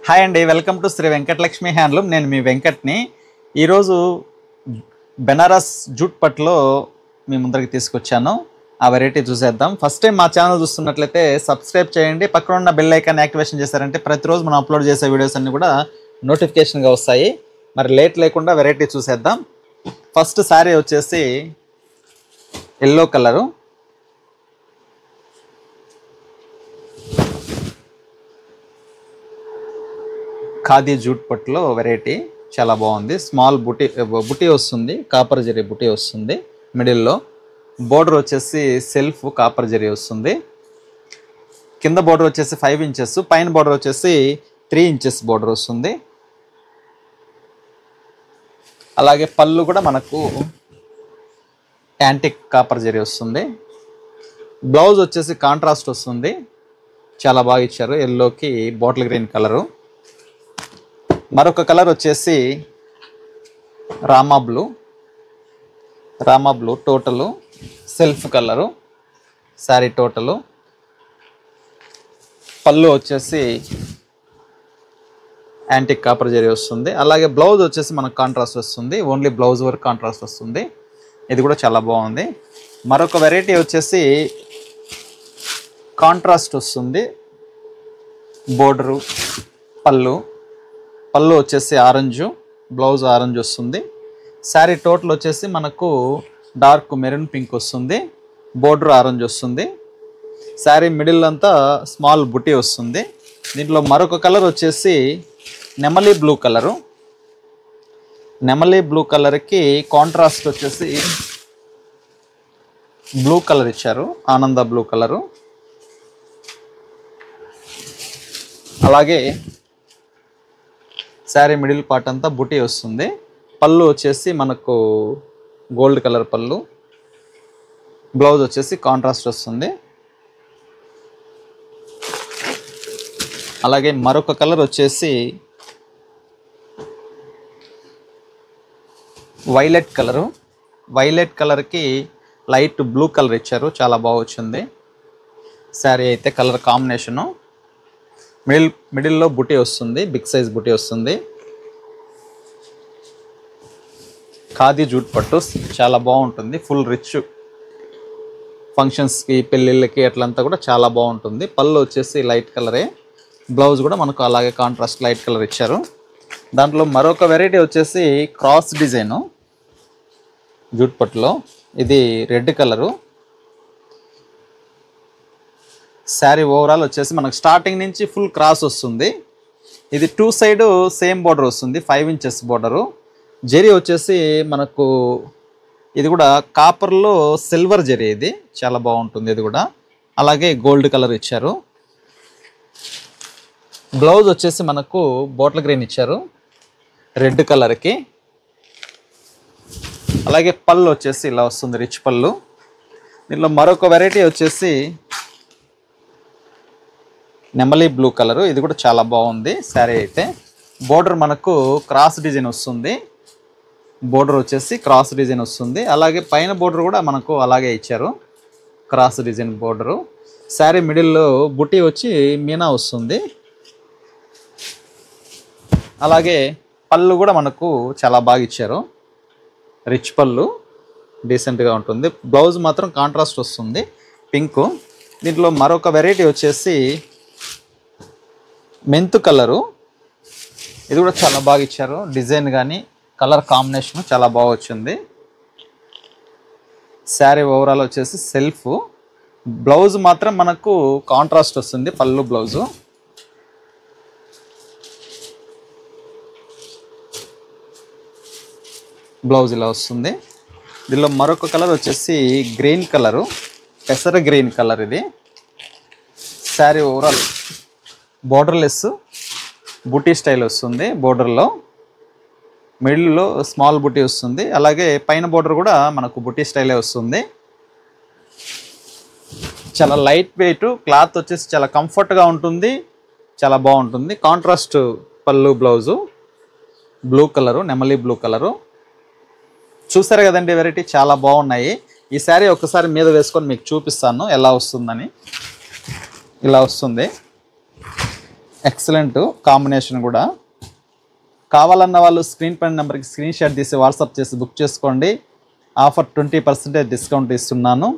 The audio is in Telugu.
హాయ్ అండి, welcome to Sri Venkatalakshmi handloom. నేను మీ వెంకట్ని. ఈరోజు బెనారస్ జూట్ పట్టులో మీ ముందరికి తీసుకొచ్చాను. ఆ వెరైటీ చూసేద్దాం. ఫస్ట్ టైం మా ఛానల్ చూస్తున్నట్లయితే సబ్స్క్రైబ్ చేయండి. పక్కన ఉన్న బెల్ ఐకాన్ యాక్టివేషన్ చేశారంటే ప్రతిరోజు మనం అప్లోడ్ చేసే వీడియోస్ అన్నీ కూడా నోటిఫికేషన్గా వస్తాయి. మరి లేట్ లేకుండా వెరైటీ చూసేద్దాం. ఫస్ట్ శారీ వచ్చేసి ఎల్లో కలరు, ఖాదీ జూట్ పట్టులో వెరైటీ చాలా బాగుంది. స్మాల్ బుటీ వస్తుంది, కాపర్ జరీ బుటీ వస్తుంది. మిడిల్లో బోర్డర్ వచ్చేసి సెల్ఫ్ కాపర్ జరీ వస్తుంది. కింద బోర్డర్ వచ్చేసి 5 ఇంచెస్, పైన బోర్డర్ వచ్చేసి 3 ఇంచెస్ బోర్డర్ వస్తుంది. అలాగే పళ్ళు కూడా మనకు యాంటిక్ కాపర్ జరీ వస్తుంది. బ్లౌజ్ వచ్చేసి కాంట్రాస్ట్ వస్తుంది, చాలా బాగా ఇచ్చారు. ఎల్లోకి బాటిల్ గ్రీన్ కలరు. మరొక కలర్ వచ్చేసి Rama blue total self colour sari total. పళ్ళు వచ్చేసి యాంటిక్ కాపర్ జరీ వస్తుంది. అలాగే బ్లౌజ్ వచ్చేసి మనకు కాంట్రాస్ట్ వస్తుంది, ఓన్లీ బ్లౌజ్ వరకు కాంట్రాస్ట్ వస్తుంది. ఇది కూడా చాలా బాగుంది. మరొక వెరైటీ వచ్చేసి కాంట్రాస్ట్ వస్తుంది. బోర్డరు పళ్ళు వచ్చేసి ఆరెంజు, బ్లౌజ్ ఆరెంజ్ వస్తుంది. శారీ టోటల్ వచ్చేసి మనకు డార్క్ మెరూన్ పింక్ వస్తుంది, బోర్డర్ ఆరెంజ్ వస్తుంది. శారీ మిడిల్ అంతా స్మాల్ బుటీ వస్తుంది. దీంట్లో మరొక కలర్ వచ్చేసి నెమలి బ్లూ కలరు. నెమలి బ్లూ కలర్కి కాంట్రాస్ట్ వచ్చేసి బ్లూ కలర్ ఇచ్చారు, ఆనంద బ్లూ కలరు. అలాగే శారీ మిడిల్ పార్ట్ అంతా బుటీ వస్తుంది. పళ్ళు వచ్చేసి మనకు గోల్డ్ కలర్ పళ్ళు, బ్లౌజ్ వచ్చేసి కాంట్రాస్ట్ వస్తుంది. అలాగే మరొక కలర్ వచ్చేసి వైలెట్ కలర్కి లైట్ బ్లూ కలర్ ఇచ్చారు, చాలా బాగా వచ్చింది శారీ అయితే. కలర్ కాంబినేషను మిడిల్లో బుటీ వస్తుంది, బిగ్ సైజ్ బుటీ వస్తుంది. ఖాదీ జూట్ పట్టు చాలా బాగుంటుంది, ఫుల్ రిచ్ ఫంక్షన్స్కి పెళ్ళిళ్ళకి అట్లంతా కూడా చాలా బాగుంటుంది. పళ్ళు వచ్చేసి లైట్ కలరే, బ్లౌజ్ కూడా మనకు అలాగే కాంట్రాస్ట్ లైట్ కలర్ ఇచ్చారు. దాంట్లో మరొక వెరైటీ వచ్చేసి క్రాస్ డిజైను జూట్ పట్టులో. ఇది రెడ్ కలరు. శారీ ఓవరాల్ వచ్చేసి మనకు స్టార్టింగ్ నుంచి ఫుల్ క్రాస్ వస్తుంది. ఇది 2 సైడ్ సేమ్ బోర్డర్ వస్తుంది, 5 ఇంచెస్ బోర్డరు. జరీ వచ్చేసి మనకు ఇది కూడా కాపర్లో సిల్వర్ జరీ, ఇది చాలా బాగుంటుంది. ఇది కూడా అలాగే గోల్డ్ కలర్ ఇచ్చారు. బ్లౌజ్ వచ్చేసి మనకు బాటిల్ గ్రీన్ ఇచ్చారు రెడ్ కలర్కి. అలాగే పళ్ళు వచ్చేసి ఇలా వస్తుంది, రిచ్ పళ్ళు. దీనిలో మరొక వెరైటీ వచ్చేసి నెమలి బ్లూ కలరు. ఇది కూడా చాలా బాగుంది శారీ అయితే. బోర్డర్ మనకు క్రాస్ డిజైన్ వస్తుంది, బోర్డర్ వచ్చేసి క్రాస్ డిజైన్ వస్తుంది. అలాగే పైన బోర్డర్ కూడా మనకు అలాగే ఇచ్చారు, క్రాస్ డిజైన్ బోర్డరు. శారీ మిడిల్లో బుటీ వచ్చి మీనా వస్తుంది. అలాగే పళ్ళు కూడా మనకు చాలా బాగా ఇచ్చారు, రిచ్ పళ్ళు, డీసెంట్గా ఉంటుంది. బ్లౌజ్ మాత్రం కాంట్రాస్ట్ వస్తుంది, పింక్. దీంట్లో మరొక వెరైటీ వచ్చేసి మెంతు కలరు. ఇది కూడా చాలా బాగా ఇచ్చారు, డిజైన్ కానీ కలర్ కాంబినేషన్ చాలా బాగా వచ్చింది. శారీ ఓవరాల్ వచ్చేసి సెల్ఫ్, బ్లౌజ్ మాత్రం మనకు కాంట్రాస్ట్ వస్తుంది, పళ్ళు బ్లౌజు. బ్లౌజ్ ఇలా వస్తుంది. దీనిలో మరొక కలర్ వచ్చేసి గ్రీన్ కలరు, పెసర గ్రీన్ కలర్. ఇది శారీ ఓవరాల్ బోర్డర్లెస్ బుటీ స్టైల్ వస్తుంది. బోర్డర్లో మిడిల్లో స్మాల్ బుటీ వస్తుంది. అలాగే పైన బోర్డర్ కూడా మనకు బుటీ స్టైలే వస్తుంది. చాలా లైట్ వెయిట్, క్లాత్ వచ్చేసి చాలా కంఫర్ట్గా ఉంటుంది, చాలా బాగుంటుంది. కాంట్రాస్ట్ పళ్ళు బ్లౌజు, బ్లూ కలరు, నెమలి బ్లూ కలరు. చూసారు కదండి, వెరైటీ చాలా బాగున్నాయి. ఈ శారీ ఒకసారి మీద వేసుకొని మీకు చూపిస్తాను ఎలా వస్తుందని. ఇలా వస్తుంది. ఎక్సలెంట్ కాంబినేషన్ కూడా. కావాలన్న వాళ్ళు స్క్రీన్ పైన నెంబర్కి స్క్రీన్ షాట్ తీసి వాట్సాప్ చేసి బుక్ చేసుకోండి. ఆఫర్ 20% డిస్కౌంట్ ఇస్తున్నాను.